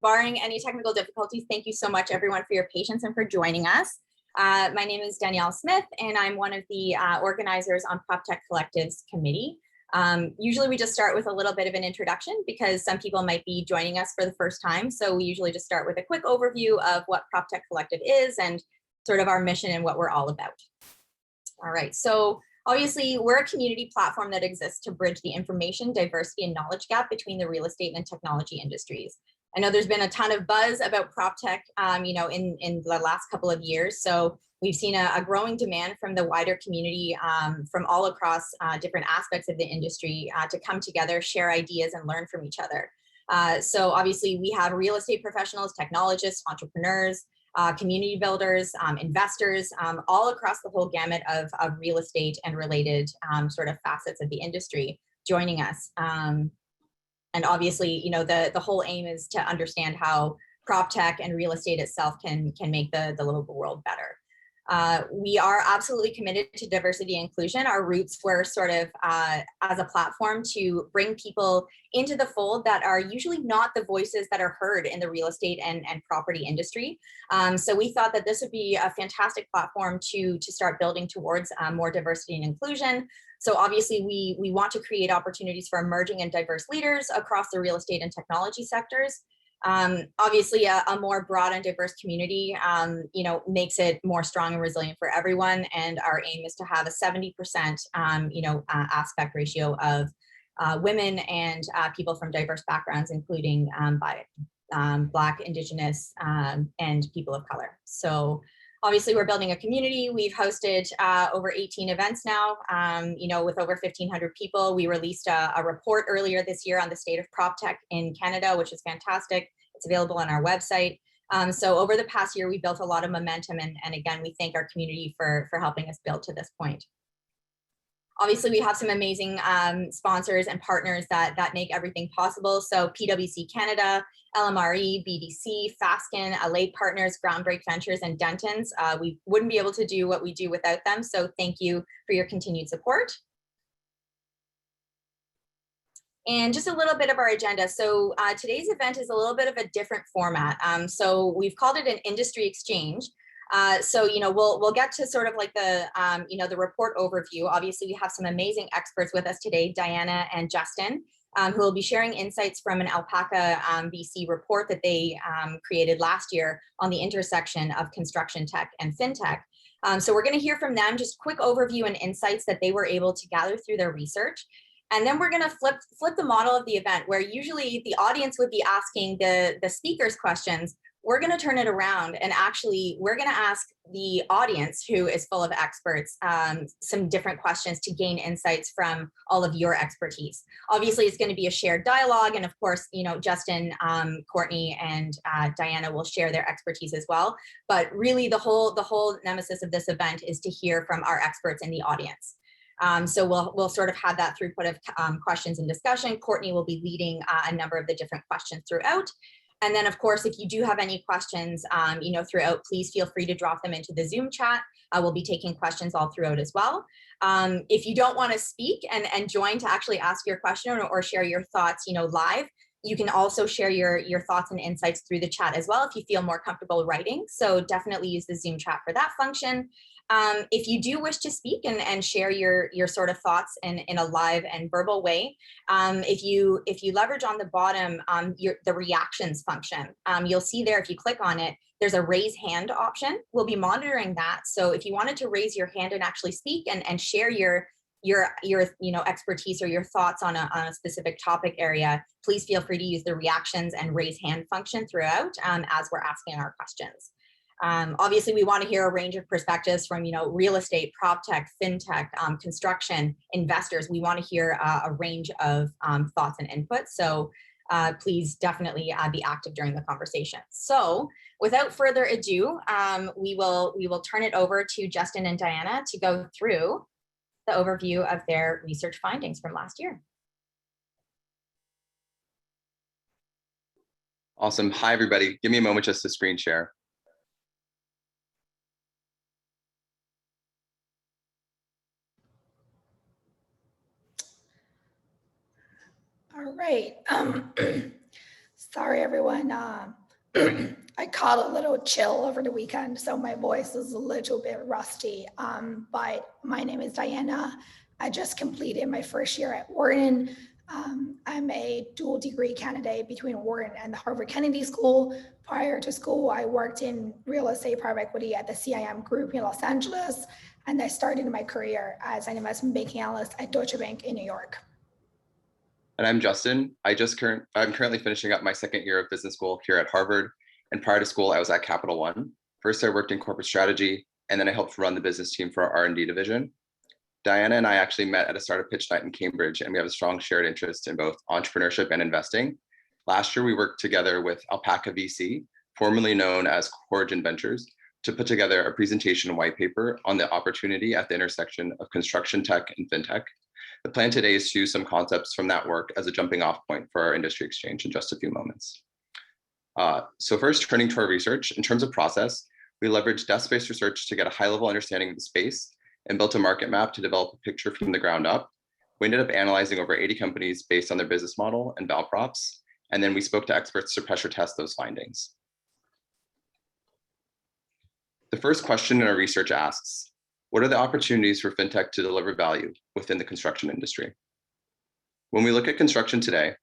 Barring any technical difficulties, thank you so much everyone for your patience and for joining us. My name is Danielle Smith and I'm one of the organizers on Proptech Collective's committee. Usually we just start with a little bit of an introduction because some people might be joining us for the first time. So we usually just start with a quick overview of what Proptech Collective is and sort of our mission and what we're all about. All right, so obviously we're a community platform that exists to bridge the information, diversity, and knowledge gap between the real estate and technology industries. I know there's been a ton of buzz about PropTech, in the last couple of years. So we've seen a growing demand from the wider community from all across different aspects of the industry to come together, share ideas, and learn from each other. So obviously we have real estate professionals, technologists, entrepreneurs, community builders, investors, all across the whole gamut of real estate and related sort of facets of the industry joining us. And obviously, the whole aim is to understand how PropTech and real estate itself can make the livable world better. We are absolutely committed to diversity and inclusion. Our roots were sort of as a platform to bring people into the fold that are usually not the voices that are heard in the real estate and property industry. So we thought that this would be a fantastic platform to start building towards more diversity and inclusion. So obviously we want to create opportunities for emerging and diverse leaders across the real estate and technology sectors. Obviously a more broad and diverse community, makes it more strong and resilient for everyone. And our aim is to have a 70%, aspect ratio of women and people from diverse backgrounds, including Black, Indigenous, and people of color. So obviously we're building a community. We've hosted over 18 events now, with over 1,500 people. We released a report earlier this year on the state of PropTech in Canada, which is fantastic. It's available on our website. So over the past year, we built a lot of momentum. And again, we thank our community for helping us build to this point. Obviously, we have some amazing sponsors and partners that make everything possible. So PwC Canada, LMRE, BDC, Fasken, Alade Partners, Groundbreak Ventures, and Dentons. We wouldn't be able to do what we do without them. So thank you for your continued support. And just a little bit of our agenda. So today's event is a little bit of a different format. So we've called it an industry exchange. So we'll get to sort of like the the report overview. Obviously, we have some amazing experts with us today, Diana and Justin, who will be sharing insights from an Alpaca VC report that they created last year on the intersection of construction tech and fintech. So we're going to hear from them, just quick overview and insights that they were able to gather through their research. And then we're going to flip the model of the event, where usually the audience would be asking the speakers questions. We're going to turn it around, and actually we're going to ask the audience, who is full of experts, some different questions to gain insights from all of your expertise. Obviously, it's going to be a shared dialogue, and of course, Justin, Courtney, and Diana will share their expertise as well. But really, the whole nemesis of this event is to hear from our experts in the audience. So we'll sort of have that throughput of questions and discussion. Courtney will be leading a number of the different questions throughout. And then, of course, if you do have any questions, throughout, please feel free to drop them into the Zoom chat. We'll be taking questions all throughout as well. If you don't want to speak and join to actually ask your question or share your thoughts, live, you can also share your thoughts and insights through the chat as well if you feel more comfortable writing. So definitely use the Zoom chat for that function. If you do wish to speak and share your sort of thoughts in a live and verbal way, if you leverage on the bottom the reactions function, you'll see there, if you click on it, there's a raise hand option. We'll be monitoring that. So if you wanted to raise your hand and actually speak and share your expertise or your thoughts on a specific topic area, please feel free to use the reactions and raise hand function throughout as we're asking our questions. Obviously, we want to hear a range of perspectives from, real estate, PropTech, FinTech, construction, investors. We want to hear a range of thoughts and inputs. So please definitely be active during the conversation. So without further ado, we will turn it over to Justin and Diana to go through the overview of their research findings from last year. Awesome. Hi, everybody. Give me a moment just to screen share. All right. Sorry, everyone. I caught a little chill over the weekend, so my voice is a little bit rusty. But my name is Diana. I just completed my first year at Wharton. I'm a dual degree candidate between Wharton and the Harvard Kennedy School. Prior to school, I worked in real estate private equity at the CIM Group in Los Angeles, and I started my career as an investment banking analyst at Deutsche Bank in New York. And I'm Justin. I'm currently finishing up my second year of business school here at Harvard. And prior to school, I was at Capital One. First, I worked in corporate strategy, and then I helped run the business team for our R&D division. Diana and I actually met at a startup pitch night in Cambridge, and we have a strong shared interest in both entrepreneurship and investing. Last year, we worked together with Alpaca VC, formerly known as Origin Ventures, to put together a presentation and white paper on the opportunity at the intersection of construction tech and fintech. The plan today is to use some concepts from that work as a jumping off point for our industry exchange in just a few moments. So first, turning to our research, in terms of process, we leveraged desk-based research to get a high-level understanding of the space and built a market map to develop a picture from the ground up. We ended up analyzing over 80 companies based on their business model and val props, and then we spoke to experts to pressure test those findings. The first question in our research asks, what are the opportunities for fintech to deliver value within the construction industry? When we look at construction today,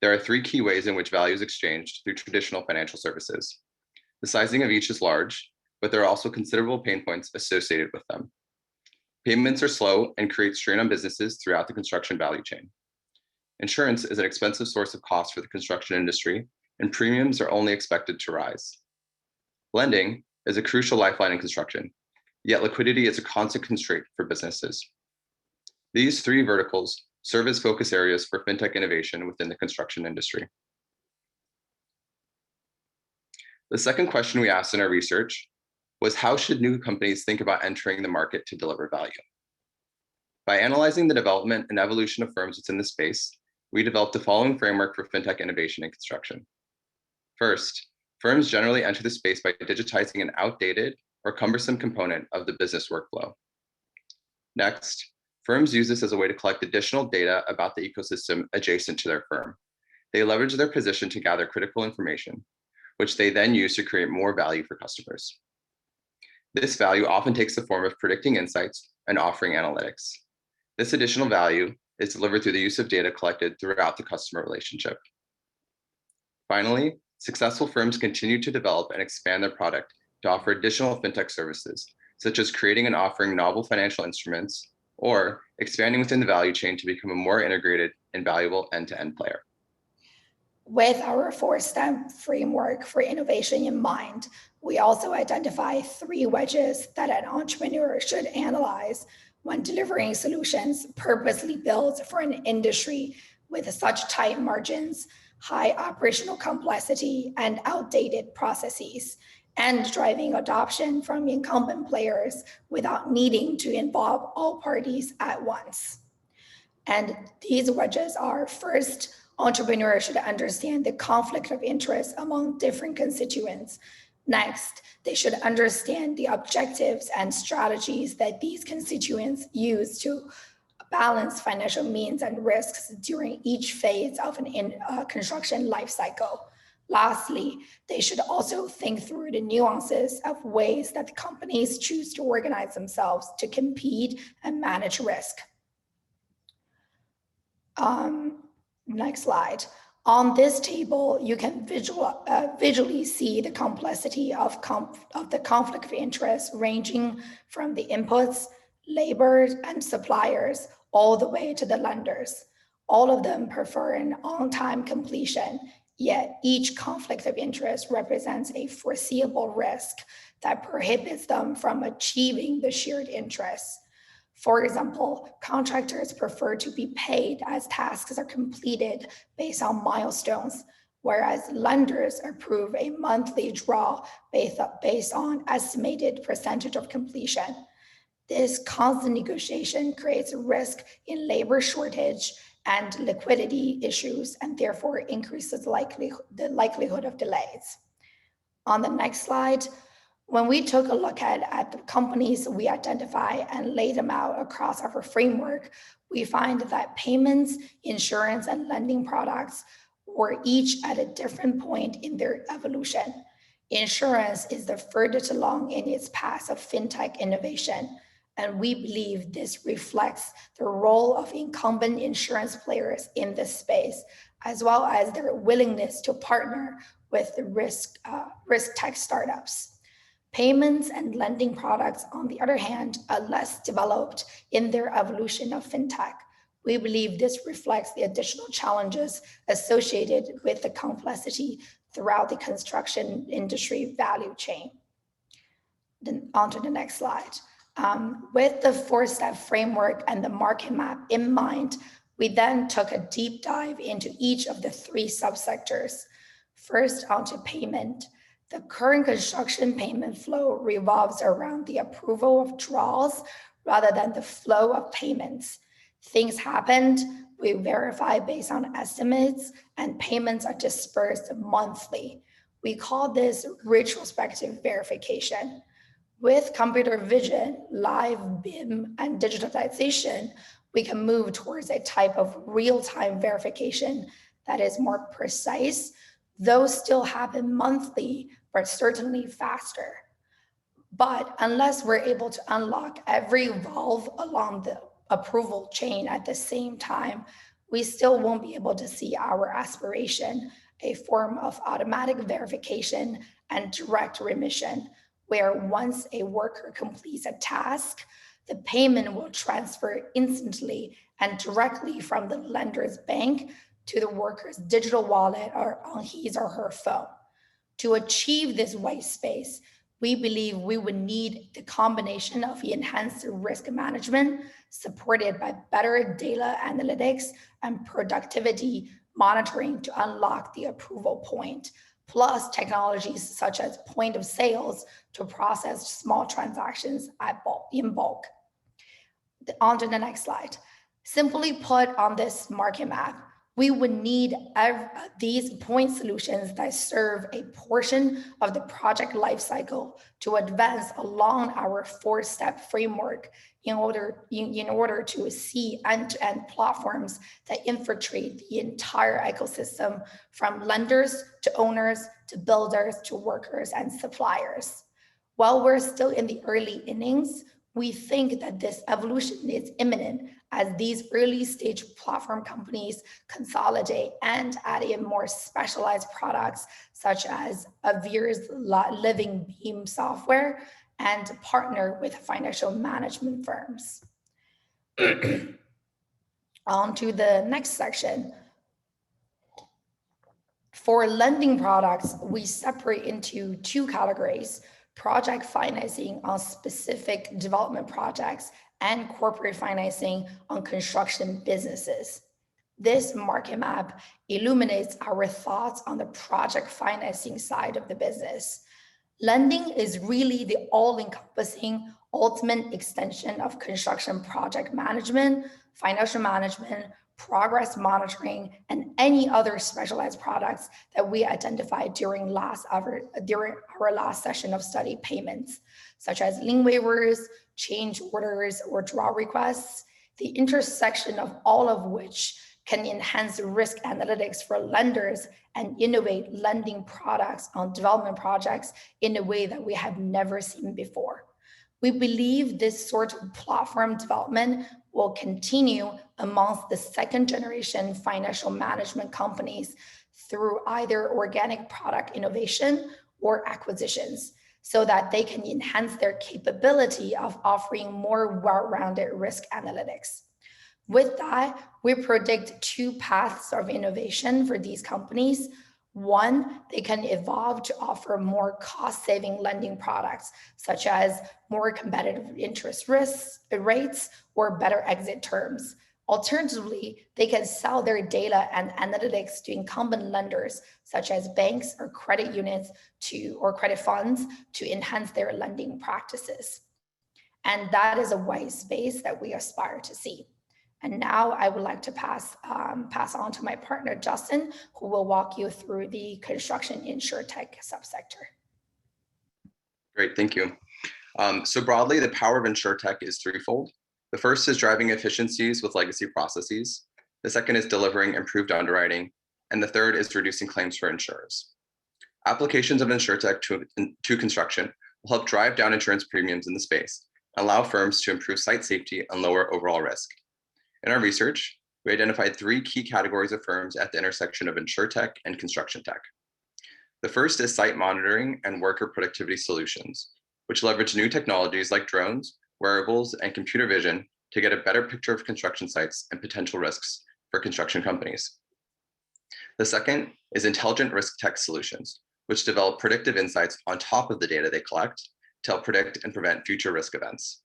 there are three key ways in which value is exchanged through traditional financial services. The sizing of each is large, but there are also considerable pain points associated with them. Payments are slow and create strain on businesses throughout the construction value chain. Insurance is an expensive source of cost for the construction industry, and premiums are only expected to rise. Lending is a crucial lifeline in construction, yet liquidity is a constant constraint for businesses. These three verticals serve as focus areas for fintech innovation within the construction industry. The second question we asked in our research was, how should new companies think about entering the market to deliver value? By analyzing the development and evolution of firms within the space, we developed the following framework for fintech innovation in construction. First, firms generally enter the space by digitizing an outdated or cumbersome component of the business workflow. Next, firms use this as a way to collect additional data about the ecosystem adjacent to their firm. They leverage their position to gather critical information, which they then use to create more value for customers. This value often takes the form of predicting insights and offering analytics. This additional value is delivered through the use of data collected throughout the customer relationship. Finally, successful firms continue to develop and expand their product to offer additional fintech services, such as creating and offering novel financial instruments or expanding within the value chain to become a more integrated and valuable end-to-end player. With our four-step framework for innovation in mind, we also identify 3 wedges that an entrepreneur should analyze when delivering solutions purposely built for an industry with such tight margins, high operational complexity, and outdated processes, and driving adoption from incumbent players without needing to involve all parties at once. And these wedges are: first, entrepreneurs should understand the conflict of interest among different constituents. Next, they should understand the objectives and strategies that these constituents use to balance financial means and risks during each phase of a construction lifecycle. Lastly, they should also think through the nuances of ways that the companies choose to organize themselves to compete and manage risk. Next slide. On this table, you can visually see the complexity of the conflict of interest, ranging from the inputs, labor, and suppliers, all the way to the lenders. All of them prefer an on-time completion, yet each conflict of interest represents a foreseeable risk that prohibits them from achieving the shared interests. For example, contractors prefer to be paid as tasks are completed based on milestones, whereas lenders approve a monthly draw based on estimated percentage of completion. This constant negotiation creates risk in labor shortage and liquidity issues, and therefore increases the likelihood of delays. On the next slide, when we took a look at the companies we identify and laid them out across our framework, we find that payments, insurance, and lending products or each at a different point in their evolution. Insurance is the furthest along in its path of fintech innovation, and we believe this reflects the role of incumbent insurance players in this space, as well as their willingness to partner with the risk tech startups. Payments and lending products, on the other hand, are less developed in their evolution of fintech. We believe this reflects the additional challenges associated with the complexity throughout the construction industry value chain. Then on to the next slide. With the four-step framework and the market map in mind, we then took a deep dive into each of the three subsectors. First, onto payment. The current construction payment flow revolves around the approval of draws rather than the flow of payments. Things happened, we verify based on estimates, and payments are dispersed monthly. We call this retrospective verification. With computer vision, live BIM, and digitalization, we can move towards a type of real-time verification that is more precise. Those still happen monthly, but certainly faster. But unless we're able to unlock every valve along the approval chain at the same time, we still won't be able to see our aspiration, a form of automatic verification and direct remission, where once a worker completes a task, the payment will transfer instantly and directly from the lender's bank to the worker's digital wallet or on his or her phone. To achieve this white space, we believe we would need the combination of enhanced risk management supported by better data analytics and productivity monitoring to unlock the approval point, plus technologies such as point of sales to process small transactions in bulk. On to the next slide. Simply put, on this market map, we would need these point solutions that serve a portion of the project lifecycle to advance along our four-step framework in order to see end-to-end platforms that infiltrate the entire ecosystem, from lenders to owners to builders to workers and suppliers. While we're still in the early innings, we think that this evolution is imminent as these early stage platform companies consolidate and add in more specialized products such as Avir's living BIM software and partner with financial management firms. On to the next section. For lending products, we separate into two categories: project financing on specific development projects and corporate financing on construction businesses. This market map illuminates our thoughts on the project financing side of the business. Lending is really the all-encompassing ultimate extension of construction project management, financial management, progress monitoring, and any other specialized products that we identified during our last session of study payments, such as lien waivers, change orders, or draw requests, the intersection of all of which can enhance risk analytics for lenders and innovate lending products on development projects in a way that we have never seen before. We believe this sort of platform development will continue amongst the second generation financial management companies through either organic product innovation or acquisitions, so that they can enhance their capability of offering more well-rounded risk analytics. With that, we predict two paths of innovation for these companies. One, they can evolve to offer more cost-saving lending products, such as more competitive interest rates or better exit terms. Alternatively, they can sell their data and analytics to incumbent lenders, such as banks or credit units or credit funds, to enhance their lending practices. And that is a white space that we aspire to see. And now I would like to pass on to my partner, Justin, who will walk you through the construction Insurtech subsector. Great, thank you. So broadly, the power of Insurtech is threefold. The first is driving efficiencies with legacy processes. The second is delivering improved underwriting. and the third is reducing claims for insurers. Applications of Insurtech to construction will help drive down insurance premiums in the space, and allow firms to improve site safety and lower overall risk. In our research, we identified 3 key categories of firms at the intersection of Insurtech and Construction Tech. The first is site monitoring and worker productivity solutions, which leverage new technologies like drones, wearables, and computer vision to get a better picture of construction sites and potential risks for construction companies. The second is intelligent risk tech solutions, which develop predictive insights on top of the data they collect to help predict and prevent future risk events.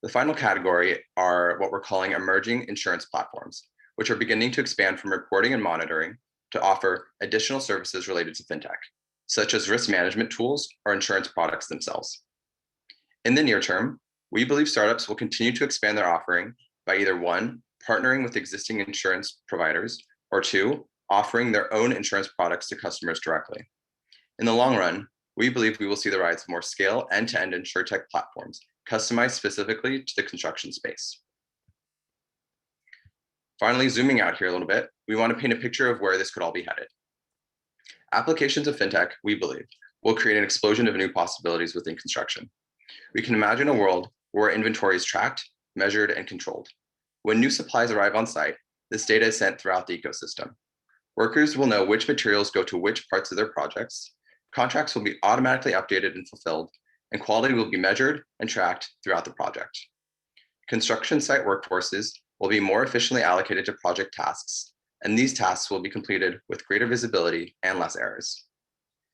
The final category are what we're calling emerging insurance platforms, which are beginning to expand from reporting and monitoring to offer additional services related to fintech, such as risk management tools or insurance products themselves. In the near term, we believe startups will continue to expand their offering by either 1, partnering with existing insurance providers, or 2, offering their own insurance products to customers directly. In the long run, we believe we will see the rise of more scale end-to-end insurtech platforms customized specifically to the construction space. Finally, zooming out here a little bit, we want to paint a picture of where this could all be headed. Applications of fintech, we believe, will create an explosion of new possibilities within construction. We can imagine a world where inventory is tracked, measured, and controlled. When new supplies arrive on site, this data is sent throughout the ecosystem. Workers will know which materials go to which parts of their projects, contracts will be automatically updated and fulfilled, and quality will be measured and tracked throughout the project. Construction site workforces will be more efficiently allocated to project tasks, and these tasks will be completed with greater visibility and less errors.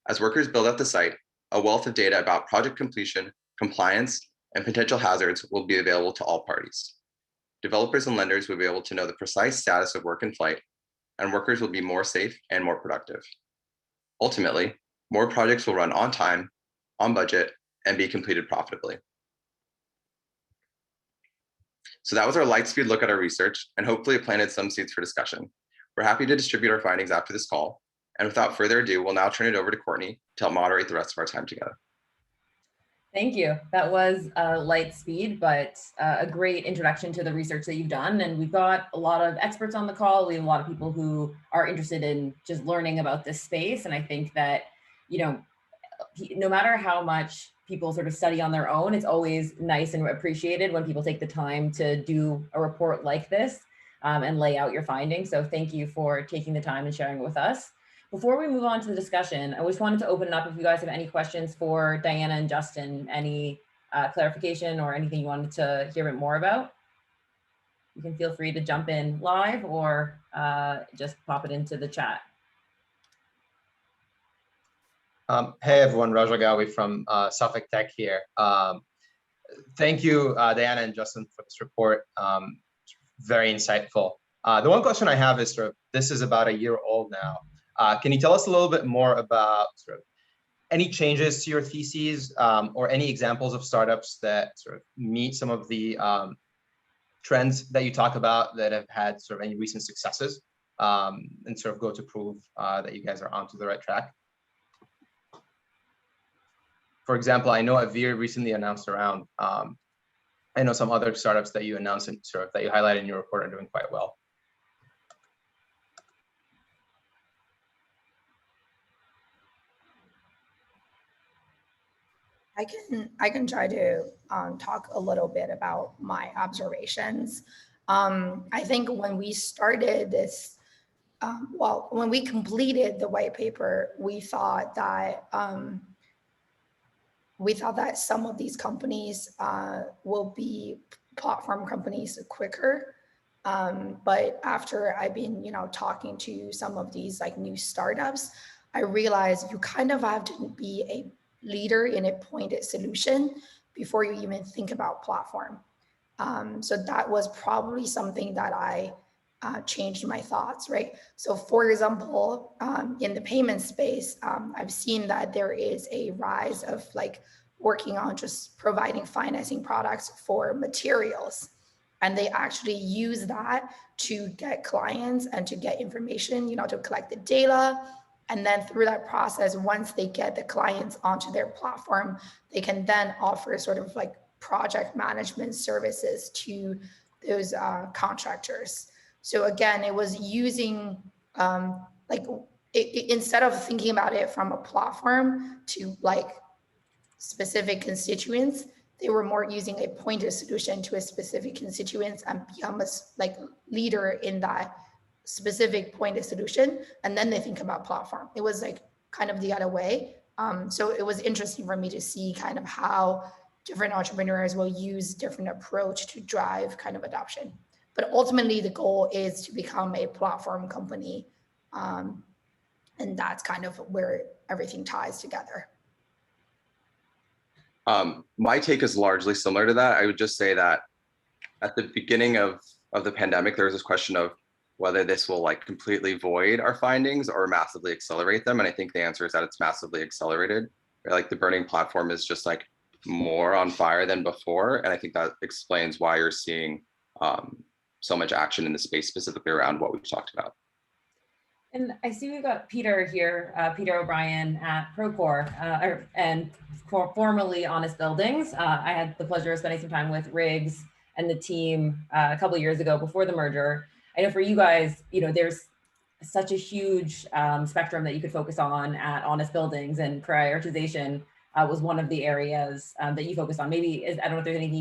As workers build out the site, a wealth of data about project completion, compliance, and potential hazards will be available to all parties. Developers and lenders will be able to know the precise status of work in flight, and workers will be more safe and more productive. Ultimately, more projects will run on time, on budget, and be completed profitably. So that was our light speed look at our research, and hopefully it planted some seeds for discussion. We're happy to distribute our findings after this call. And without further ado, we'll now turn it over to Courtney to help moderate the rest of our time together. Thank you. That was light speed, but a great introduction to the research that you've done. And we've got a lot of experts on the call. We have a lot of people who are interested in just learning about this space. And I think that, no matter how much people sort of study on their own, it's always nice and appreciated when people take the time to do a report like this and lay out your findings. So thank you for taking the time and sharing it with us. Before we move on to the discussion, I just wanted to open it up if you guys have any questions for Diana and Justin, any clarification or anything you wanted to hear a bit more about. You can feel free to jump in live or just pop it into the chat. Hey everyone, Raja Gawi from Suffolk Tech here. Thank you, Diana and Justin, for this report. Very insightful. The one question I have is this is about a year old now. Can you tell us a little bit more about any changes to your theses or any examples of startups that meet some of the trends that you talk about that have had any recent successes and go to prove that you guys are onto the right track? For example, I know Avir recently announced around. I know some other startups that you announced and that you highlighted in your report are doing quite well. I can try to talk a little bit about my observations. I think when we started this, when we completed the white paper, we thought that some of these companies will be platform companies quicker. But after I've been, talking to some of these new startups, I realized you kind of have to be a leader in a pointed solution before you even think about platform. So that was probably something that I changed my thoughts, right? So for example, in the payment space, I've seen that there is a rise of working on just providing financing products for materials. And they actually use that to get clients and to get information, to collect the data. And then through that process, once they get the clients onto their platform, they can then offer project management services to those contractors. So again, it was using like instead of thinking about it from a platform to like specific constituents, they were more using a pointed solution to a specific constituents and become a like leader in that specific pointed solution. And then they think about platform. It was like kind of the other way. So it was interesting for me to see kind of how different entrepreneurs will use different approach to drive kind of adoption. But ultimately the goal is to become a platform company. And that's kind of where everything ties together. My take is largely similar to that. I would just say that at the beginning of the pandemic, there was this question of whether this will like completely void our findings or massively accelerate them. And I think the answer is that it's massively accelerated. Like the burning platform is just like more on fire than before. And I think that explains why you're seeing so much action in the space, specifically around what we've talked about. And I see we've got Peter here, Peter O'Brien at Procore, and formerly Honest Buildings. I had the pleasure of spending some time with Riggs and the team a couple of years ago before the merger. I know for you guys, you know, there's such a huge spectrum that you could focus on at Honest Buildings, and prioritization was one of the areas that you focused on. Maybe, I don't know if there's anything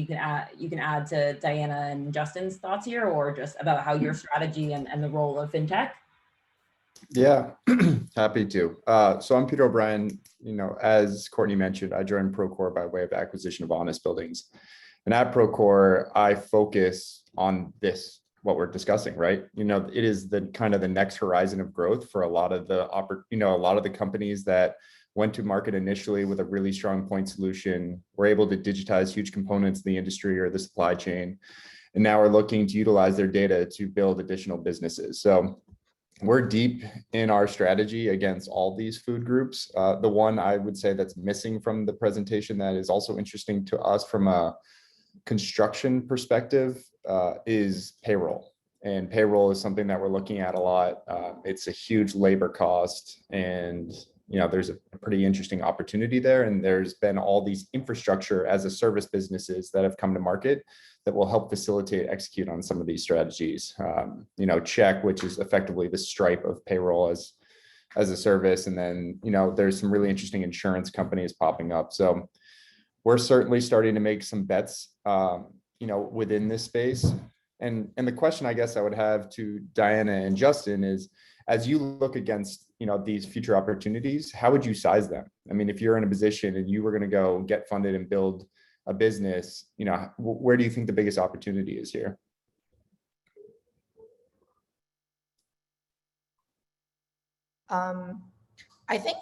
you can add to Diana and Justin's thoughts here, or just about how your strategy and the role of fintech. Yeah, happy to. So I'm Peter O'Brien. You know, as Courtney mentioned, I joined Procore by way of acquisition of Honest Buildings. And at Procore, I focus on this, what we're discussing, right? You know, it is the kind of the next horizon of growth for a lot of the, a lot of the companies that went to market initially with a really strong point solution, were able to digitize huge components of the industry or the supply chain, and now are looking to utilize their data to build additional businesses. So we're deep in our strategy against all these food groups. The one I would say that's missing from the presentation that is also interesting to us from a construction perspective is payroll. And payroll is something that we're looking at a lot. It's a huge labor cost, and you know, there's a pretty interesting opportunity there. And there's been all these infrastructure as a service businesses that have come to market that will help facilitate, execute on some of these strategies. You know, Check, which is effectively the Stripe of payroll as a service. And then, you know, there's some really interesting insurance companies popping up. So we're certainly starting to make some bets, you know, within this space. And the question I guess I would have to Diana and Justin is, as you look against, you know, these future opportunities, how would you size them? I mean, if you're in a position and you were going to go get funded and build a business, you know, where do you think the biggest opportunity is here? I think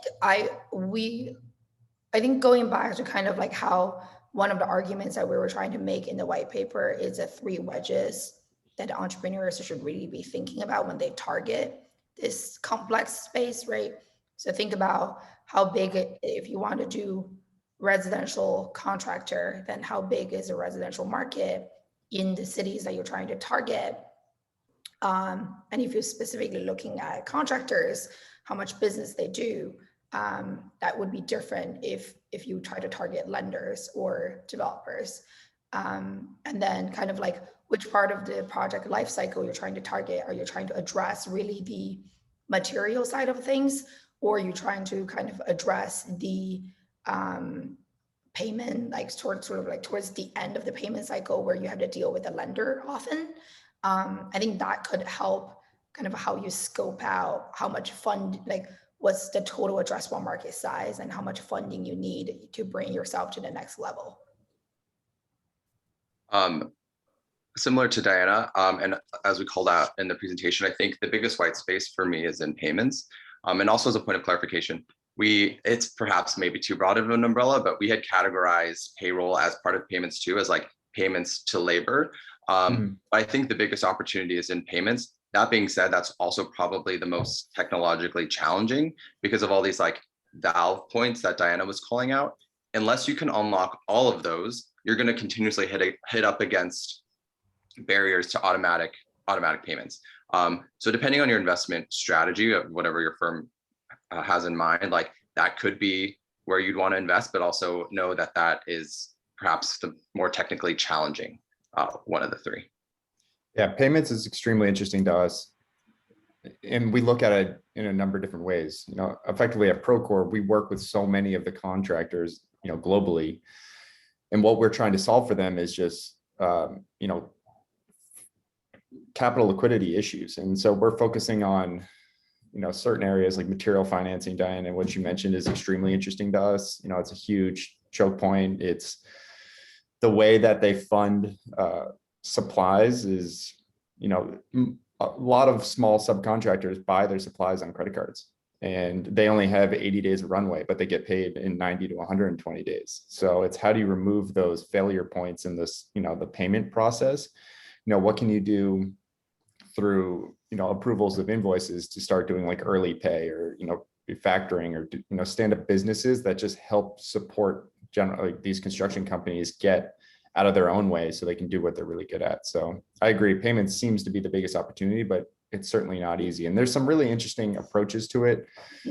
going back to kind of like how one of the arguments that we were trying to make in the white paper is the 3 wedges that entrepreneurs should really be thinking about when they target this complex space, right? So think about how big, if you want to do residential contractor, then how big is the residential market in the cities that you're trying to target? And if you're specifically looking at contractors, how much business they do, that would be different if you try to target lenders or developers. And then kind of like which part of the project lifecycle you're trying to target. Are you trying to address really the material side of things, or are you trying to kind of address the payment, like towards the end of the payment cycle where you have to deal with a lender often? I think that could help kind of how you scope out how much what's the total addressable market size and how much funding you need to bring yourself to the next level. Similar to Diana, and as we called out in the presentation, I think the biggest white space for me is in payments. And also as a point of clarification, it's perhaps maybe too broad of an umbrella, but we had categorized payroll as part of payments too, as like payments to labor. I think the biggest opportunity is in payments. That being said, that's also probably the most technologically challenging because of all these like valve points that Diana was calling out. Unless you can unlock all of those, you're going to continuously hit up against barriers to automatic payments. So depending on your investment strategy of whatever your firm has in mind, like that could be where you'd want to invest, but also know that that is perhaps the more technically challenging one of the three. Yeah, payments is extremely interesting to us. and we look at it in a number of different ways. Effectively at Procore, we work with so many of the contractors, globally, and what we're trying to solve for them is just, capital liquidity issues. And so we're focusing on, certain areas like material financing. Diane, and what you mentioned is extremely interesting to us. It's a huge choke point. It's the way that they fund supplies is, a lot of small subcontractors buy their supplies on credit cards, and they only have 80 days of runway, but they get paid in 90 to 120 days. So it's how do you remove those failure points in this, the payment process? What can you do through, approvals of invoices to start doing like early pay or, factoring or, stand-up businesses that just help support generally these construction companies get out of their own way so they can do what they're really good at. So I agree, payments seems to be the biggest opportunity, but it's certainly not easy. And there's some really interesting approaches to it,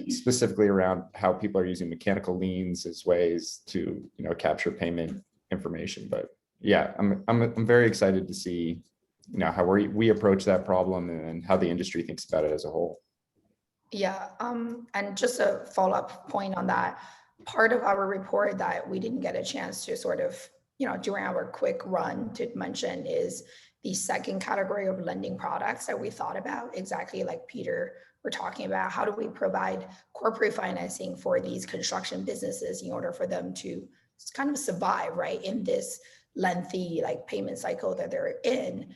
specifically around how people are using mechanical liens as ways to, capture payment information. But yeah, I'm very excited to see, how we approach that problem and how the industry thinks about it as a whole. Yeah, and just a follow-up point on that, part of our report that we didn't get a chance to sort of, during our quick run to mention is the second category of lending products that we thought about, exactly like Peter were talking about. How do we provide corporate financing for these construction businesses in order for them to kind of survive, right, in this lengthy like payment cycle that they're in?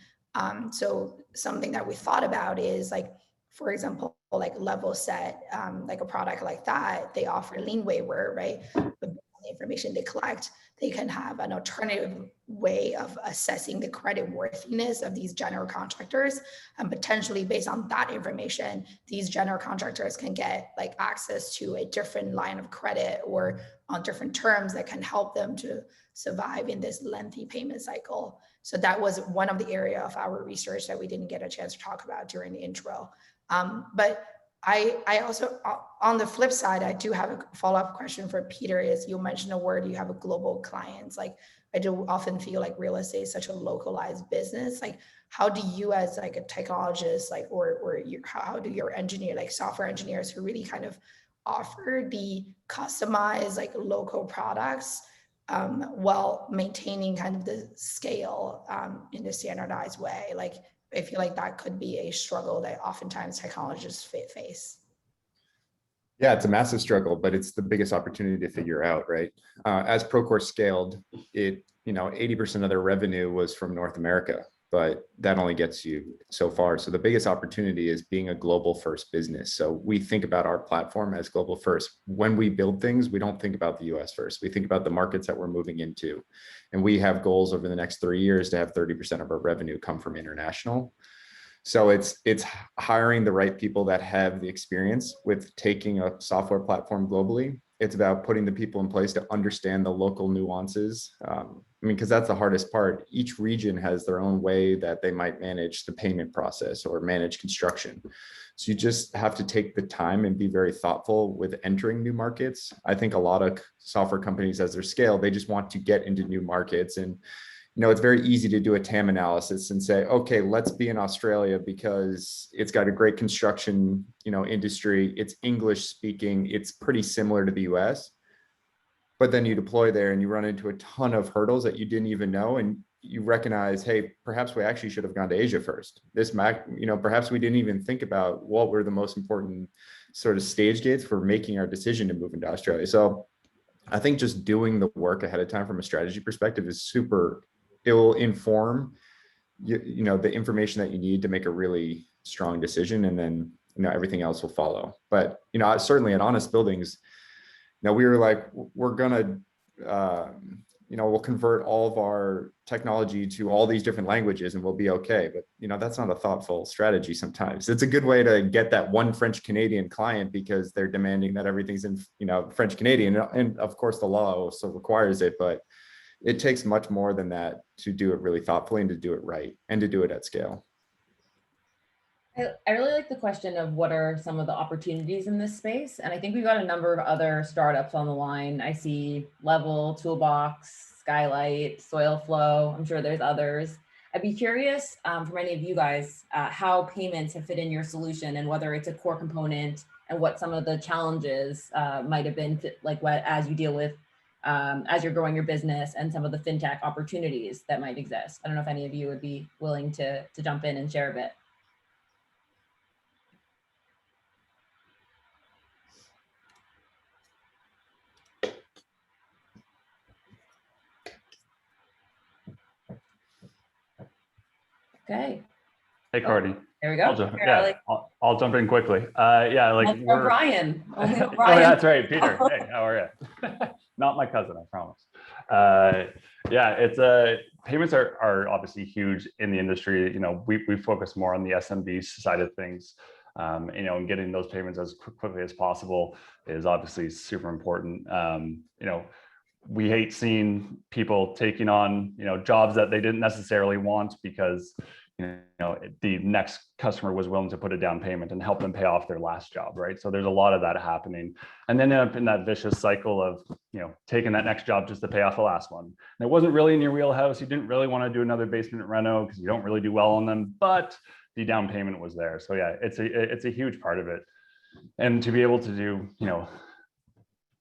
So something that we thought about is like, for example, like Level Set, like a product like that, they offer lien waiver, right? But the information they collect, they can have an alternative way of assessing the credit worthiness of these general contractors. And potentially based on that information, these general contractors can get like access to a different line of credit or on different terms that can help them to survive in this lengthy payment cycle. So that was one of the area of our research that we didn't get a chance to talk about during the intro. But I also, on the flip side, I do have a follow-up question for Peter. Is you mentioned a word, you have a global clients. Like I do often feel like real estate is such a localized business. Like how do you as like a technologist, like, how do your engineer, like software engineers who really kind of offer the customized like local products while maintaining kind of the scale in the standardized way? Like I feel like that could be a struggle that oftentimes technologists face. Yeah, it's a massive struggle, but it's the biggest opportunity to figure out, right? As Procore scaled, 80% of their revenue was from North America, but that only gets you so far. So the biggest opportunity is being a global first business. So we think about our platform as global first. When we build things, we don't think about the US first. We think about the markets that we're moving into. And we have goals over the next 3 years to have 30% of our revenue come from international. So it's hiring the right people that have the experience with taking a software platform globally. It's about putting the people in place to understand the local nuances. Because that's the hardest part. Each region has their own way that they might manage the payment process or manage construction. So you just have to take the time and be very thoughtful with entering new markets. I think a lot of software companies, as they're scaled, they just want to get into new markets. And it's very easy to do a TAM analysis and say, okay, let's be in Australia because it's got a great construction, industry. It's English speaking. It's pretty similar to the US. But then you deploy there and you run into a ton of hurdles that you didn't even know. And you recognize, hey, perhaps we actually should have gone to Asia first. Perhaps we didn't even think about what were the most important sort of stage gates for making our decision to move into Australia. So I think just doing the work ahead of time from a strategy perspective is super. It will inform the information that you need to make a really strong decision, and then everything else will follow. But certainly at Honest Buildings, we were like, we're gonna we'll convert all of our technology to all these different languages and we'll be okay. But that's not a thoughtful strategy. Sometimes it's a good way to get that one French Canadian client because they're demanding that everything's in French Canadian, and of course the law also requires it, but it takes much more than that to do it really thoughtfully and to do it right and to do it at scale. I really like the question of what are some of the opportunities in this space. And I think we've got a number of other startups on the line. I see Level, Toolbox, Skylight, Soil Flow. I'm sure there's others. I'd be curious from any of you guys how payments have fit in your solution and whether it's a core component and what some of the challenges might have been, like what as you deal with as you're growing your business and some of the fintech opportunities that might exist. I don't know if any of you would be willing to jump in and share a bit. Okay. Hey, Courtney. There we go. I'll jump in quickly. Yeah, like we're O'Brien. Only oh, O'Brien. that's right, Peter. Hey, how are you? Not my cousin, I promise. Yeah, it's payments are obviously huge in the industry. You know, we focus more on the SMB side of things. You know, and getting those payments as quickly as possible is obviously super important. You know, we hate seeing people taking on, you know, jobs that they didn't necessarily want because, you know, the next customer was willing to put a down payment and help them pay off their last job, right? So there's a lot of that happening. And then up in that vicious cycle of, you know, taking that next job just to pay off the last one. And it wasn't really in your wheelhouse. You didn't really want to do another basement reno because you don't really do well on them, but the down payment was there. So yeah, it's a huge part of it. And to be able to do, you know,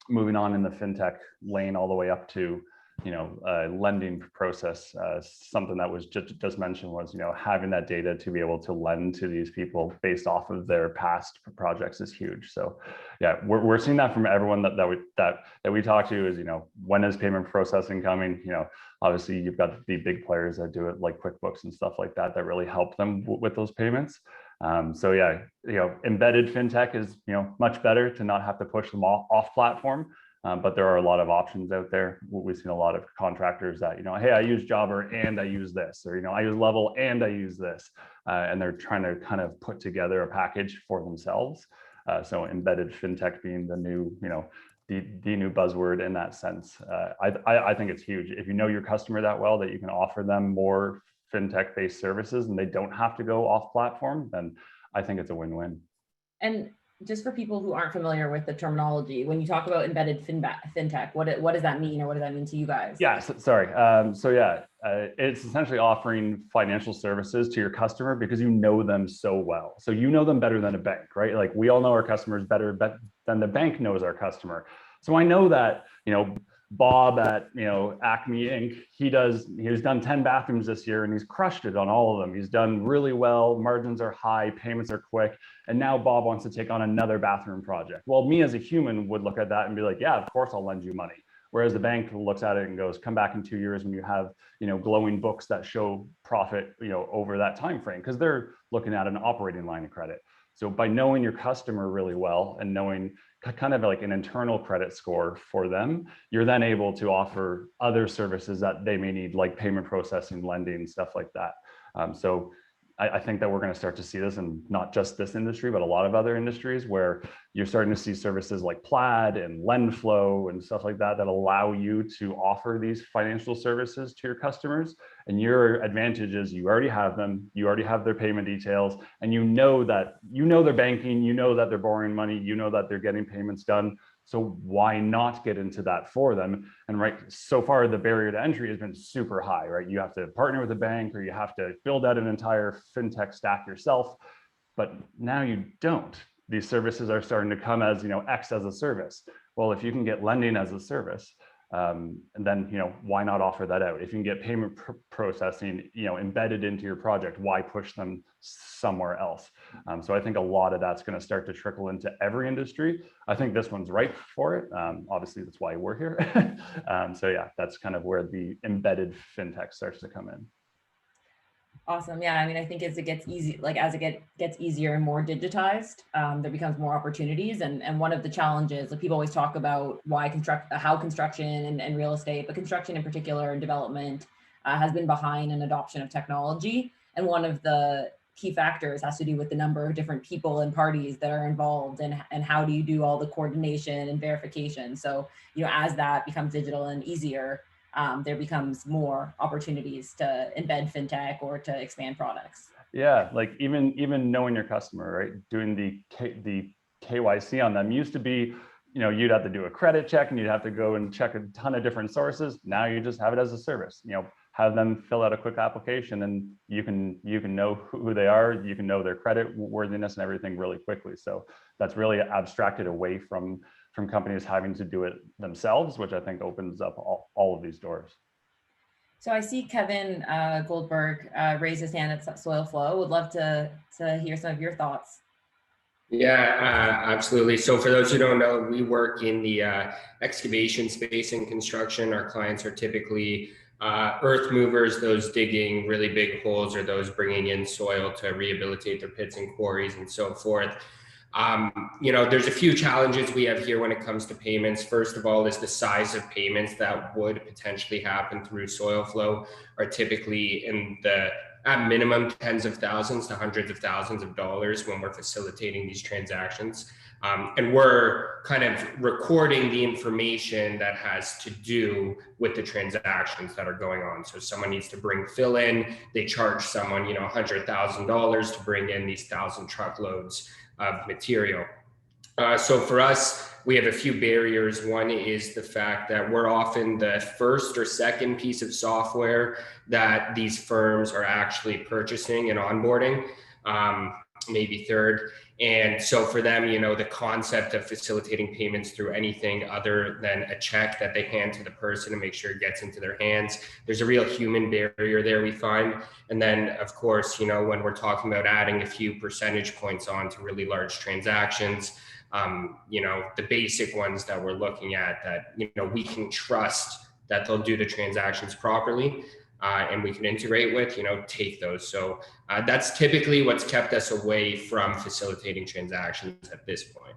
moving on in the fintech lane all the way up to, you know, lending process, something that was just mentioned was, you know, having that data to be able to lend to these people based off of their past projects is huge. So yeah, we're seeing that from everyone that we talk to is, you know, when is payment processing coming? You know, obviously you've got the big players that do it like QuickBooks and stuff like that really help them with those payments. So yeah, you know, embedded fintech is, you know, much better to not have to push them off platform. But there are a lot of options out there. We've seen a lot of contractors that, you know, hey, I use Jobber and I use this, or, you know, I use Level and I use this, and they're trying to kind of put together a package for themselves. So embedded fintech being the new, you know, the new buzzword in that sense. I think it's huge. If you know your customer that well, that you can offer them more fintech-based services and they don't have to go off platform, then I think it's a win-win. And just for people who aren't familiar with the terminology, when you talk about embedded fintech, what does that mean, or what does that mean to you guys? Yeah, sorry. So yeah, it's essentially offering financial services to your customer because you know them so well. So you know them better than a bank, right? Like we all know our customers better than the bank knows our customer. So I know that, you know, Bob at, you know, Acme Inc., he's done 10 bathrooms this year and he's crushed it on all of them. He's done really well, margins are high, payments are quick. And now Bob wants to take on another bathroom project. Well, me as a human would look at that and be like, yeah, of course I'll lend you money. Whereas the bank looks at it and goes, come back in 2 years when you have, you know, glowing books that show profit, you know, over that time frame, because they're looking at an operating line of credit. So by knowing your customer really well and knowing kind of like an internal credit score for them, you're then able to offer other services that they may need, like payment processing, lending, stuff like that. So I think that we're going to start to see this in not just this industry, but a lot of other industries where you're starting to see services like Plaid and LendFlow and stuff like that that allow you to offer these financial services to your customers. And your advantage is you already have them, you already have their payment details, and you know they're banking, you know that they're borrowing money, you know that they're getting payments done. So why not get into that for them? And right, so far the barrier to entry has been super high, right? You have to partner with a bank or you have to build out an entire fintech stack yourself, but now you don't. These services are starting to come as, you know, X as a service. Well, if you can get lending as a service, and then, you know, why not offer that out? If you can get payment processing, you know, embedded into your project, why push them somewhere else? So I think a lot of that's going to start to trickle into every industry. I think this one's ripe for it. Obviously, that's why we're here. So yeah, that's kind of where the embedded fintech starts to come in. Awesome. Yeah, I mean, I think as it gets gets easier and more digitized, there becomes more opportunities. And one of the challenges, like people always talk about how construction and real estate, but construction in particular and development has been behind in adoption of technology. And one of the key factors has to do with the number of different people and parties that are involved and how do you do all the coordination and verification. So, you know, as that becomes digital and easier, there becomes more opportunities to embed fintech or to expand products. Yeah, like even knowing your customer, right? Doing the KYC on them used to be, you know, you'd have to do a credit check and you'd have to go and check a ton of different sources. Now you just have it as a service. You know, have them fill out a quick application, and you can know who they are, you can know their credit worthiness and everything really quickly. So that's really abstracted away from companies having to do it themselves, which I think opens up all of these doors. So I see Kevin Goldberg raise his hand at Soil Flow. Would love to hear some of your thoughts. Yeah, absolutely. So for those who don't know, we work in the excavation space in construction. Our clients are typically earth movers, those digging really big holes, or those bringing in soil to rehabilitate their pits and quarries and so forth. There's a few challenges we have here when it comes to payments. First of all, is the size of payments that would potentially happen through soil flow are typically in the, at minimum, tens of thousands to hundreds of thousands of dollars when we're facilitating these transactions. And we're kind of recording the information that has to do with the transactions that are going on. So someone needs to bring fill in, they charge someone, $100,000 to bring in these 1,000 truckloads of material. So for us, we have a few barriers. One is the fact that we're often the first or second piece of software that these firms are actually purchasing and onboarding, maybe third. And so for them, the concept of facilitating payments through anything other than a check that they hand to the person and make sure it gets into their hands, there's a real human barrier there, we find. And then, of course, when we're talking about adding a few percentage points on to really large transactions, the basic ones that we're looking at that, we can trust that they'll do the transactions properly. And we can integrate with, take those. So that's typically what's kept us away from facilitating transactions at this point.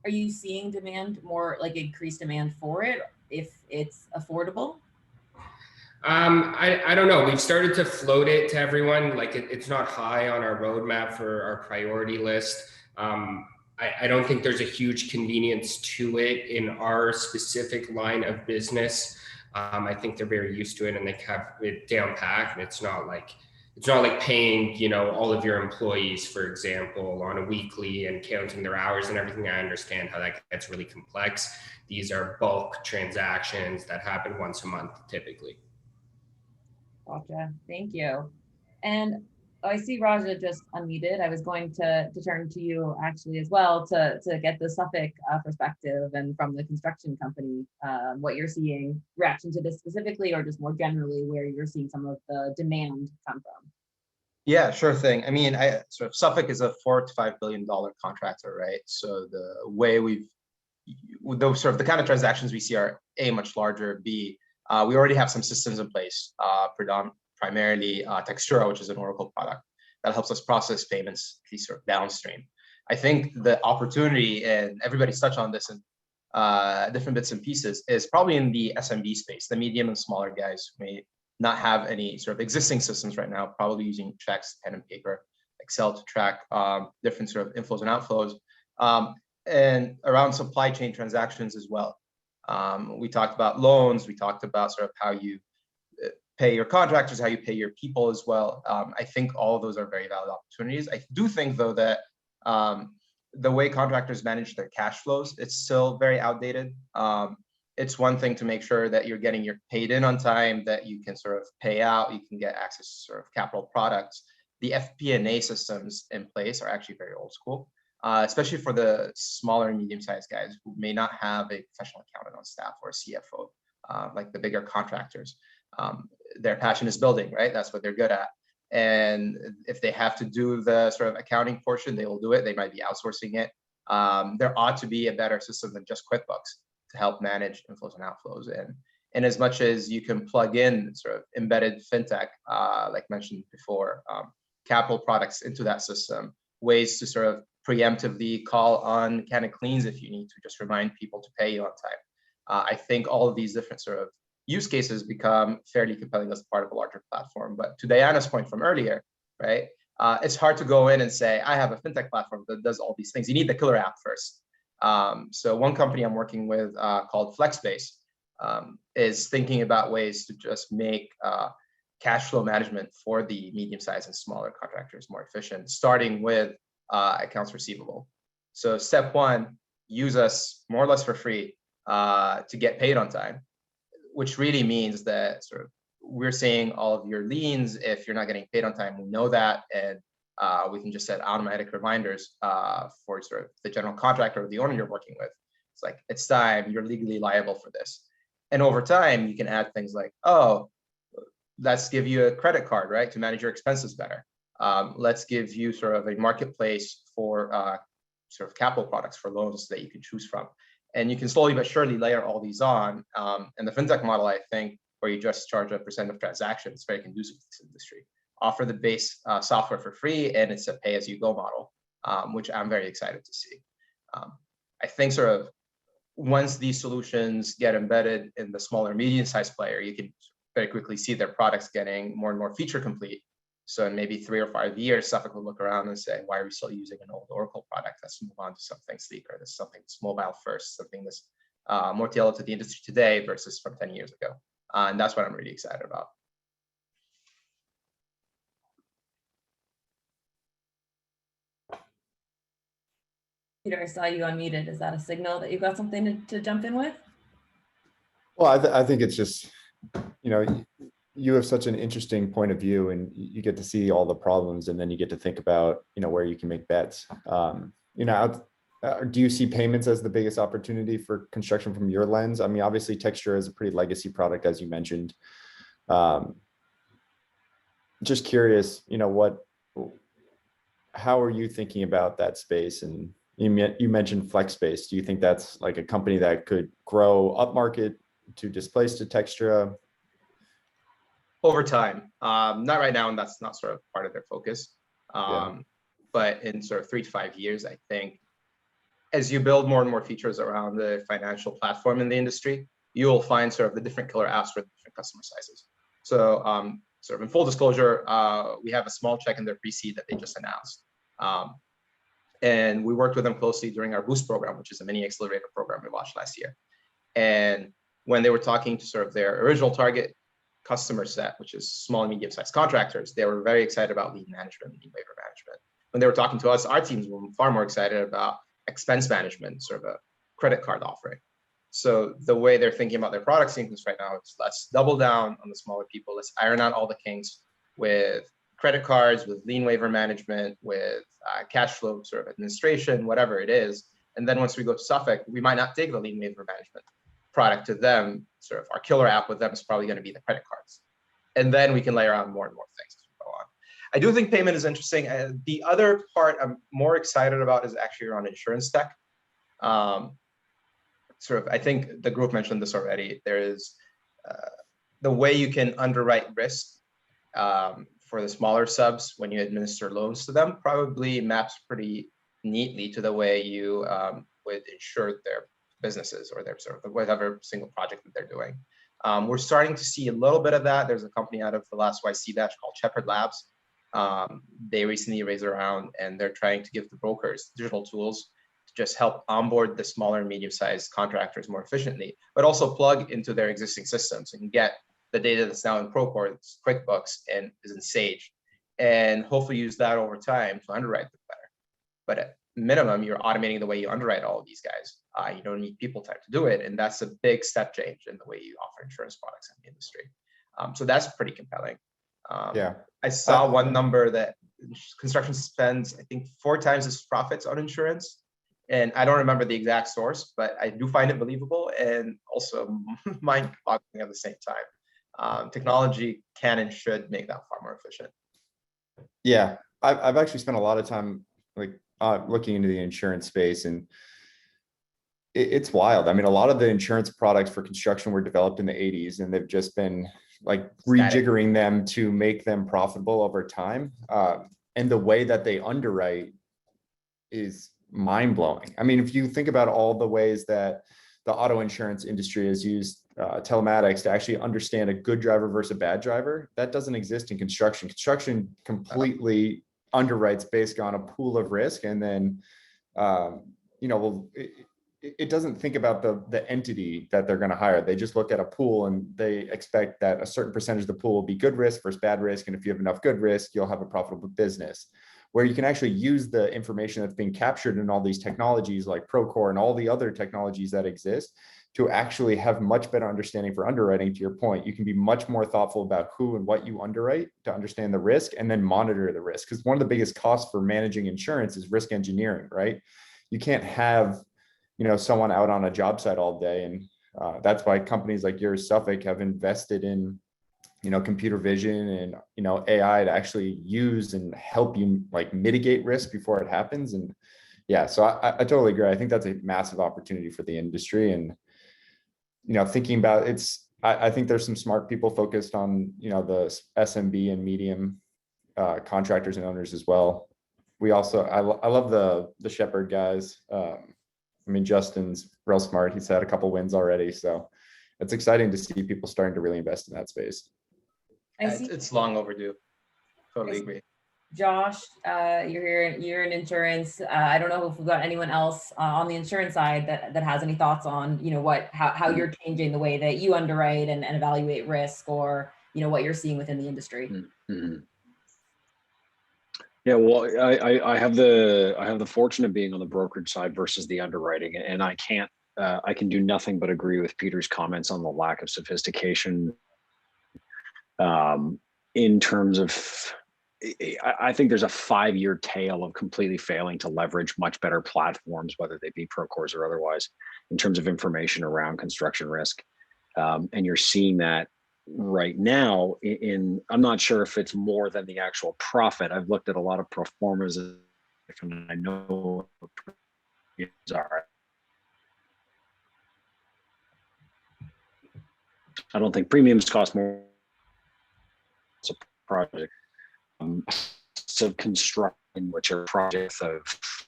Are you seeing demand, more like increased demand for it, if it's affordable? I don't know. We've started to float it to everyone. Like it's not high on our roadmap for our priority list. I don't think there's a huge convenience to it in our specific line of business. I think they're very used to it and they have it down packed, and it's not like paying, all of your employees, for example, on a weekly and counting their hours and everything. I understand how that gets really complex. These are bulk transactions that happen once a month, typically. Gotcha. Thank you. And I see Raja just unmuted. I was going to turn to you actually as well to get the Suffolk perspective and from the construction company, what you're seeing, reaction to this specifically, or just more generally where you're seeing some of the demand come from. Yeah, sure thing. I mean, Suffolk is a $4 to $5 billion contractor, right? So the way the kind of transactions we see are A, much larger, B, we already have some systems in place, primarily Textura, which is an Oracle product that helps us process payments, at least sort of downstream. I think the opportunity, and everybody's touched on this in different bits and pieces, is probably in the SMB space, the medium and smaller guys who may not have any sort of existing systems right now, probably using checks, pen and paper, Excel to track different sort of inflows and outflows, and around supply chain transactions as well. We talked about loans, we talked about sort of how you pay your contractors, how you pay your people as well. I think all of those are very valid opportunities. I do think, though, that the way contractors manage their cash flows, it's still very outdated. It's one thing to make sure that you're getting your paid in on time, that you can sort of pay out, you can get access to sort of capital products. The FP&A systems in place are actually very old school, especially for the smaller and medium-sized guys who may not have a professional accountant on staff or a CFO, like the bigger contractors. Their passion is building, right? That's what they're good at. And if they have to do the sort of accounting portion, they will do it. They might be outsourcing it. There ought to be a better system than just QuickBooks to help manage inflows and outflows. And as much as you can plug in sort of embedded fintech, like mentioned before, capital products into that system, ways to sort of preemptively call on kind of cleans if you need to, just remind people to pay you on time. I think all of these different sort of use cases become fairly compelling as part of a larger platform. But to Diana's point from earlier, right? It's hard to go in and say, I have a fintech platform that does all these things. You need the killer app first. So one company I'm working with called FlexBase is thinking about ways to just make cash flow management for the medium-sized and smaller contractors more efficient, starting with accounts receivable. So step one, use us more or less for free to get paid on time, which really means that sort of we're seeing all of your liens. If you're not getting paid on time, we know that, and we can just set automatic reminders for sort of the general contractor or the owner you're working with. It's like, it's time, you're legally liable for this. And over time, you can add things like, oh, let's give you a credit card, right, to manage your expenses better. Let's give you sort of a marketplace for sort of capital products for loans that you can choose from. And you can slowly but surely layer all these on. And the fintech model, I think, where you just charge a % of transactions, very conducive to this industry. Offer the base software for free, and it's a pay-as-you-go model, which I'm very excited to see. I think sort of once these solutions get embedded in the smaller, medium-sized player, you can very quickly see their products getting more and more feature complete. So in maybe 3 or 5 years, Suffolk will look around and say, why are we still using an old Oracle product? Let's move on to something sleeker. That's something that's mobile first, something that's more tailored to the industry today versus from 10 years ago. And that's what I'm really excited about. Peter, I saw you unmuted. Is that a signal that you've got something to jump in with? Well, I think it's just, you have such an interesting point of view, and you get to see all the problems, and then you get to think about, where you can make bets. Do you see payments as the biggest opportunity for construction from your lens? I mean, obviously Texture is a pretty legacy product, as you mentioned. Just curious, how are you thinking about that space? And you mentioned flex space. Do you think that's like a company that could grow upmarket to displace the Texture? Over time, not right now, and that's not sort of part of their focus. But in sort of 3 to 5 years, I think, as you build more and more features around the financial platform in the industry, you will find sort of the different killer apps for different customer sizes. So sort of in full disclosure, we have a small check in their pre-seed that they just announced. And we worked with them closely during our Boost program, which is a mini accelerator program we launched last year. And when they were talking to sort of their original target customer set, which is small and medium-sized contractors, they were very excited about lien management, lien waiver management. When they were talking to us, our teams were far more excited about expense management, sort of a credit card offering. So the way they're thinking about their product sequence right now is, let's double down on the smaller people. Let's iron out all the kinks with credit cards, with lien waiver management, with cash flow sort of administration, whatever it is. And then once we go to Suffolk, we might not take the lien waiver management product to them. Sort of our killer app with them is probably going to be the credit cards. And then we can layer on more and more things as we go on. I do think payment is interesting. The other part I'm more excited about is actually around insurance tech. Sort of, I think the group mentioned this already. There is the way you can underwrite risk for the smaller subs when you administer loans to them probably maps pretty neatly to the way you would insure their businesses or their sort of whatever single project that they're doing. We're starting to see a little bit of that. There's a company out of the last YC batch called Shepherd Labs. They recently raised a round, and they're trying to give the brokers digital tools to just help onboard the smaller and medium-sized contractors more efficiently, but also plug into their existing systems and get the data that's now in Procore, QuickBooks, and is in Sage, and hopefully use that over time to underwrite them better. But at minimum, you're automating the way you underwrite all of these guys. You don't need people time to do it, and that's a big step change in the way you offer insurance products in the industry. So that's pretty compelling. I saw one number that construction spends, I think, 4 times its profits on insurance. And I don't remember the exact source, but I do find it believable and also mind-boggling at the same time. Technology can and should make that far more efficient. Yeah, I've actually spent a lot of time looking into the insurance space, and it's wild. I mean, a lot of the insurance products for construction were developed in the 80s, and they've just been rejiggering them to make them profitable over time. And the way that they underwrite is mind-blowing. I mean, if you think about all the ways that the auto insurance industry has used telematics to actually understand a good driver versus a bad driver, that doesn't exist in construction. Construction completely underwrites based on a pool of risk, and then it doesn't think about the entity that they're going to hire. They just look at a pool, and they expect that a certain percentage of the pool will be good risk versus bad risk, and if you have enough good risk, you'll have a profitable business. Where you can actually use the information that's being captured in all these technologies like Procore and all the other technologies that exist to actually have much better understanding for underwriting. To your point, you can be much more thoughtful about who and what you underwrite to understand the risk and then monitor the risk. Because one of the biggest costs for managing insurance is risk engineering, right? You can't have, someone out on a job site all day. And that's why companies like yours, Suffolk, have invested in, computer vision and, AI to actually use and help you like mitigate risk before it happens. And yeah, so I totally agree. I think that's a massive opportunity for the industry. And thinking about I think there's some smart people focused on, the SMB and medium contractors and owners as well. We also, I love the Shepherd guys. Justin's real smart. He's had a couple wins already. So it's exciting to see people starting to really invest in that space. It's long overdue. Totally agree. Josh, you're in insurance. I don't know if we've got anyone else on the insurance side that has any thoughts on, how you're changing the way that you underwrite and evaluate risk, or, what you're seeing within the industry. Mm-hmm. Yeah, well, I have the fortune of being on the brokerage side versus the underwriting, and I can do nothing but agree with Peter's comments on the lack of sophistication in terms of. I think there's a 5-year tail of completely failing to leverage much better platforms, whether they be Procores or otherwise, in terms of information around construction risk. And you're seeing that right now I'm not sure if it's more than the actual profit. I've looked at a lot of pro formas and I know what premiums are. I don't think premiums cost more. It's a project. So construction, which are projects of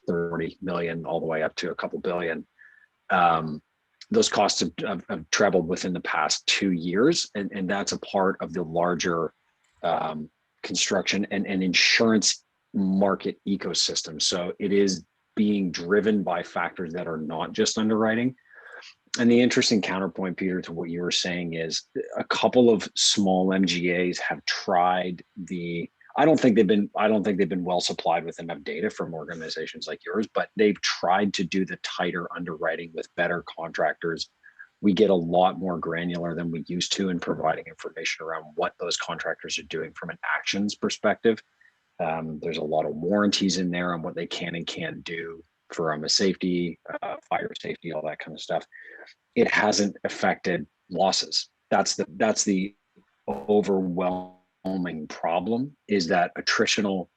30 million all the way up to a couple billion, those costs have trebled within the past 2 years, and that's a part of the larger construction and insurance market ecosystem. So it is being driven by factors that are not just underwriting. And the interesting counterpoint, Peter, to what you were saying is a couple of small MGAs have tried I don't think they've been well supplied with enough data from organizations like yours, but they've tried to do the tighter underwriting with better contractors. We get a lot more granular than we used to in providing information around what those contractors are doing from an actions perspective. There's a lot of warranties in there on what they can and can't do from a safety, fire safety, all that kind of stuff. It hasn't affected losses. That's the overwhelming problem, is that attritional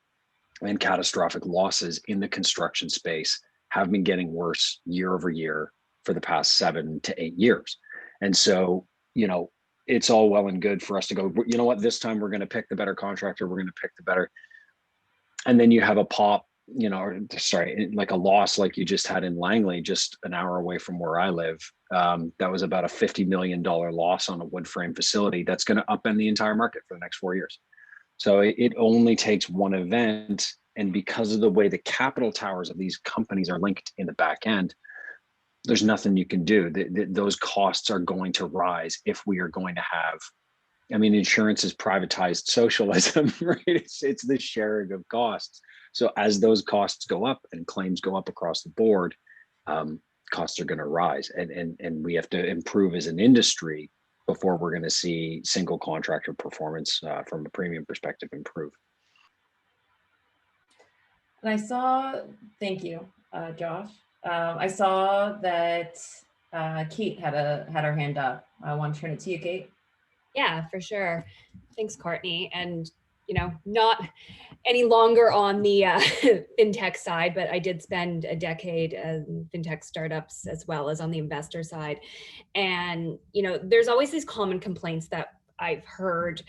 and catastrophic losses in the construction space have been getting worse year over year for the past 7 to 8 years. And so, it's all well and good for us to go, you know what, this time we're going to pick the better contractor, we're going to pick the better. And then you have a pop, like a loss like you just had in Langley, just an hour away from where I live. That was about a $50 million loss on a wood frame facility that's going to upend the entire market for the next 4 years. So it only takes one event. And because of the way the capital towers of these companies are linked in the back end, there's nothing you can do. Those costs are going to rise if we are going to have, insurance is privatized socialism, right? It's the sharing of costs. So as those costs go up and claims go up across the board, costs are going to rise, and we have to improve as an industry before we're going to see single contractor performance from a premium perspective improve. And I saw, thank you, Josh. I saw that Kate had her hand up. I want to turn it to you, Kate. Yeah, for sure. Thanks, Courtney. And not any longer on the fintech side, but I did spend a decade in fintech startups as well as on the investor side. And, there's always these common complaints that I've heard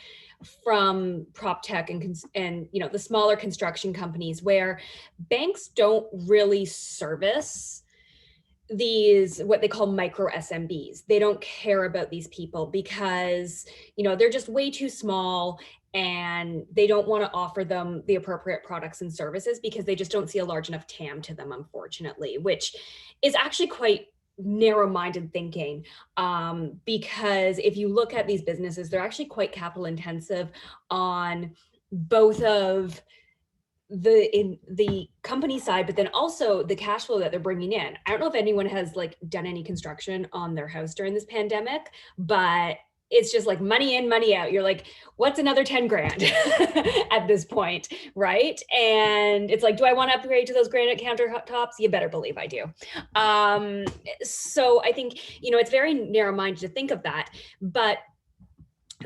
from Proptech and the smaller construction companies, where banks don't really service these, what they call micro SMBs. They don't care about these people because, they're just way too small, and they don't want to offer them the appropriate products and services because they just don't see a large enough TAM to them, unfortunately, which is actually quite narrow-minded thinking, because if you look at these businesses, they're actually quite capital intensive on both of in the company side, but then also the cash flow that they're bringing in. I don't know if anyone has like done any construction on their house during this pandemic, but it's just like money in, money out. You're like, what's another 10 grand at this point, right? And it's like, do I want to upgrade to those granite countertops? You better believe I do. So I think, you know, it's very narrow-minded to think of that. But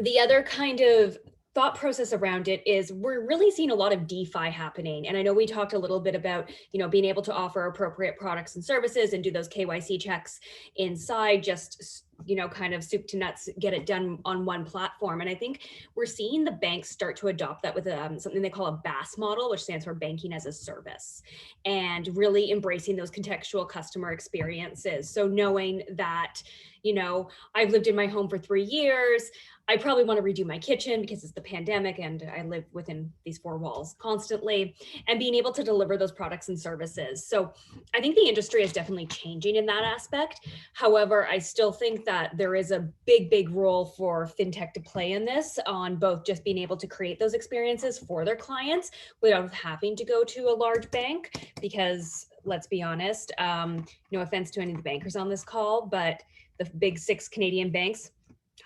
the other kind of thought process around it is we're really seeing a lot of DeFi happening. And I know we talked a little bit about, you know, being able to offer appropriate products and services and do those KYC checks inside, just, you know, kind of soup to nuts, get it done on one platform. And I think we're seeing the banks start to adopt that with something they call a BaaS model, which stands for banking as a service, and really embracing those contextual customer experiences. So knowing that, you know, I've lived in my home for 3 years, I probably want to redo my kitchen because it's the pandemic and I live within these 4 walls constantly, and being able to deliver those products and services. So I think the industry is definitely changing in that aspect. However, I still think that there is a big role for fintech to play in this, on both just being able to create those experiences for their clients without having to go to a large bank, because let's be honest, no offense to any of the bankers on this call, but the big 6 Canadian banks,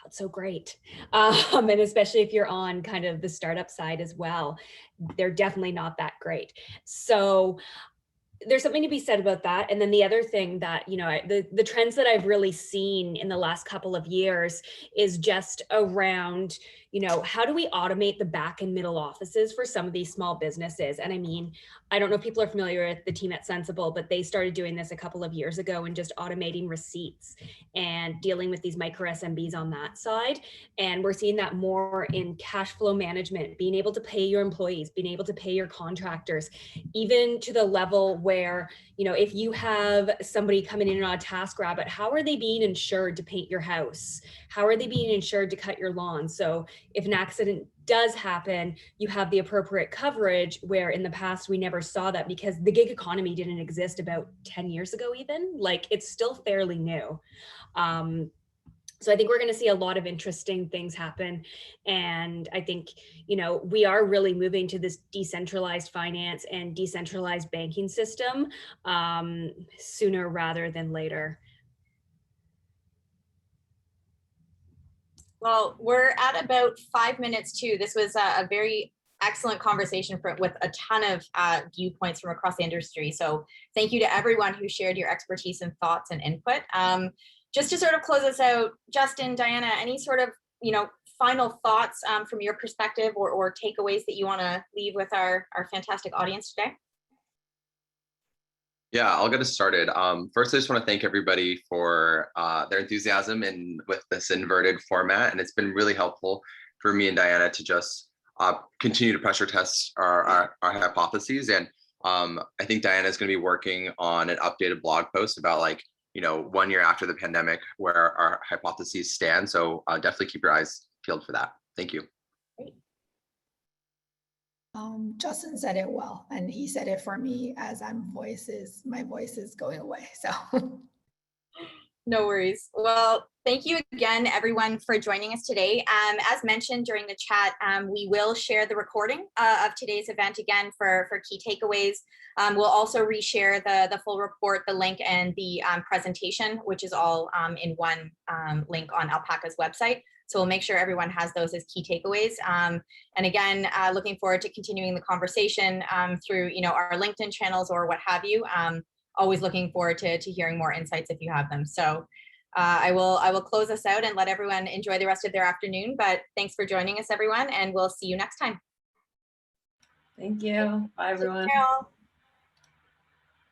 not so great. And especially if you're on kind of the startup side as well, they're definitely not that great. So there's something to be said about that. And then the other thing that, you know, the trends that I've really seen in the last couple of years is just around, you know, how do we automate the back and middle offices for some of these small businesses? And I mean, I don't know if people are familiar with the team at Sensible, but they started doing this a couple of years ago and just automating receipts and dealing with these micro SMBs on that side. And we're seeing that more in cash flow management, being able to pay your employees, being able to pay your contractors, even to the level where, you know, if you have somebody coming in on a TaskRabbit, how are they being insured to paint your house? How are they being insured to cut your lawn? So if an accident does happen, you have the appropriate coverage, where in the past we never saw that because the gig economy didn't exist about 10 years ago even. Like, it's still fairly new. So I think we're going to see a lot of interesting things happen. And I think, you know, we are really moving to this decentralized finance and decentralized banking system sooner rather than later. Well, we're at about 5 minutes too. This was a very excellent conversation with a ton of viewpoints from across the industry. So thank you to everyone who shared your expertise and thoughts and input. Just to sort of close us out, Justin, Diana, any sort of, you know, final thoughts from your perspective or takeaways that you want to leave with our fantastic audience today? Yeah, I'll get us started. First, I just want to thank everybody for their enthusiasm with this inverted format. And it's been really helpful for me and Diana to just continue to pressure test our hypotheses. And I think Diana is going to be working on an updated blog post about, like, you know, 1 year after the pandemic, where our hypotheses stand. So definitely keep your eyes peeled for that. Thank you. Justin said it well, and he said it for me as my voice is going away. So no worries. Well, thank you again, everyone, for joining us today. As mentioned during the chat, we will share the recording of today's event again for key takeaways. We'll also reshare the full report, the link, and the presentation, which is all in one link on Alpaca's website. So we'll make sure everyone has those as key takeaways. And again, looking forward to continuing the conversation through, you know, our LinkedIn channels or what have you. Always looking forward to hearing more insights if you have them. So I will close us out and let everyone enjoy the rest of their afternoon. But thanks for joining us, everyone, and we'll see you next time. Thank you. Bye, everyone.